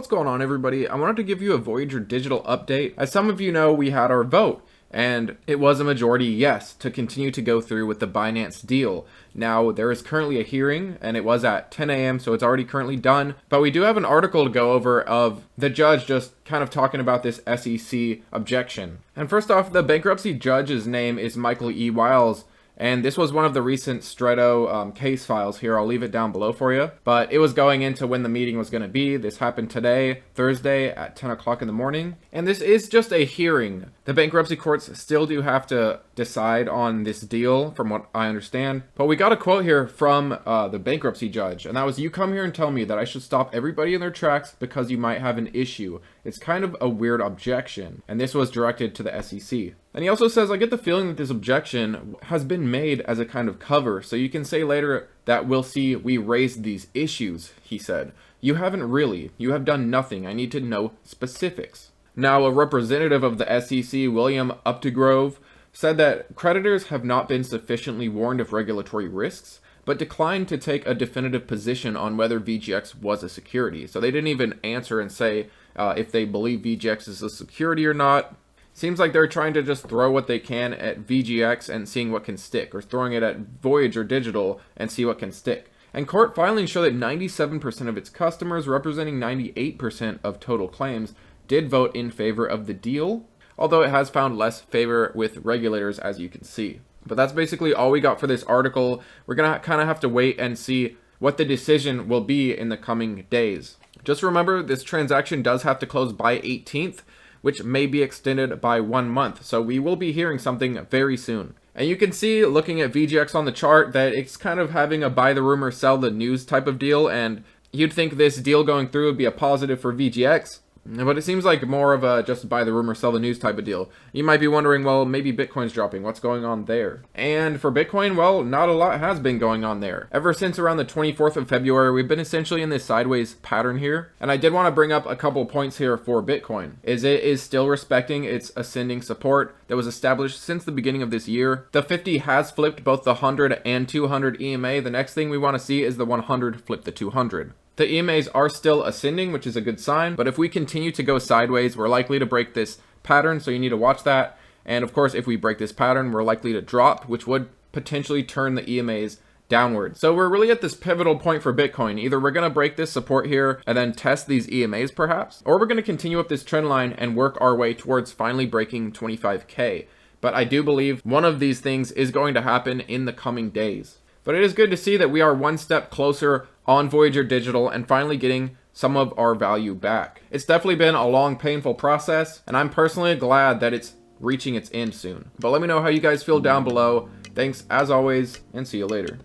What's going on, everybody? I wanted to give you a Voyager digital update. As some of you know, we had our vote, and it was a majority yes to continue to go through with the Binance deal. Now, there is currently a hearing, and it was at 10 a.m., so it's already currently done. But we do have an article to go over of the judge just kind of talking about this SEC objection. And first off, the bankruptcy judge's name is Michael E. Wiles. And this was one of the recent Stretto case files here. I'll leave it down below for you. But it was going into when the meeting was going to be. This happened today, Thursday at 10 o'clock in the morning. And this is just a hearing. The bankruptcy courts still do have to decide on this deal, from what I understand. But we got a quote here from the bankruptcy judge. And that was, "You come here and tell me that I should stop everybody in their tracks because you might have an issue. It's kind of a weird objection." And this was directed to the SEC. And he also says, "I get the feeling that this objection has been made as a kind of cover, so you can say later that we'll see we raised these issues," he said. "You haven't really. You have done nothing. I need to know specifics." Now, a representative of the SEC, William Updegrove, said that creditors have not been sufficiently warned of regulatory risks, but declined to take a definitive position on whether VGX was a security. So they didn't even answer and say if they believe VGX is a security or not. Seems like they're trying to just throw what they can at VGX and seeing what can stick, or throwing it at Voyager Digital and see what can stick. And court filings show that 97% of its customers, representing 98% of total claims, did vote in favor of the deal, although it has found less favor with regulators, as you can see. But that's basically all we got for this article. We're gonna kind of have to wait and see what the decision will be in the coming days. Just remember, this transaction does have to close by 18th, which may be extended by 1 month. So we will be hearing something very soon. And you can see, looking at VGX on the chart, that it's kind of having a buy the rumor, sell the news type of deal. And you'd think this deal going through would be a positive for VGX. But it seems like more of a just buy the rumor, sell the news type of deal. You might be wondering, well, maybe Bitcoin's dropping. What's going on there? And for Bitcoin, well, not a lot has been going on there. Ever since around the 24th of February, we've been essentially in this sideways pattern here. And I did want to bring up a couple points here for Bitcoin. It is still respecting its ascending support that was established since the beginning of this year. The 50 has flipped both the 100 and 200 EMA. The next thing we want to see is the 100 flip the 200. The EMAs are still ascending, which is a good sign, but if we continue to go sideways, we're likely to break this pattern, so you need to watch that. And of course, if we break this pattern, we're likely to drop, which would potentially turn the EMAs downward. So we're really at this pivotal point for Bitcoin. Either we're going to break this support here and then test these EMAs perhaps, or we're going to continue up this trend line and work our way towards finally breaking 25K. But I do believe one of these things is going to happen in the coming days. But it is good to see that we are one step closer on Voyager Digital and finally getting some of our value back. It's definitely been a long, painful process, and I'm personally glad that it's reaching its end soon. But let me know how you guys feel down below. Thanks as always, and see you later.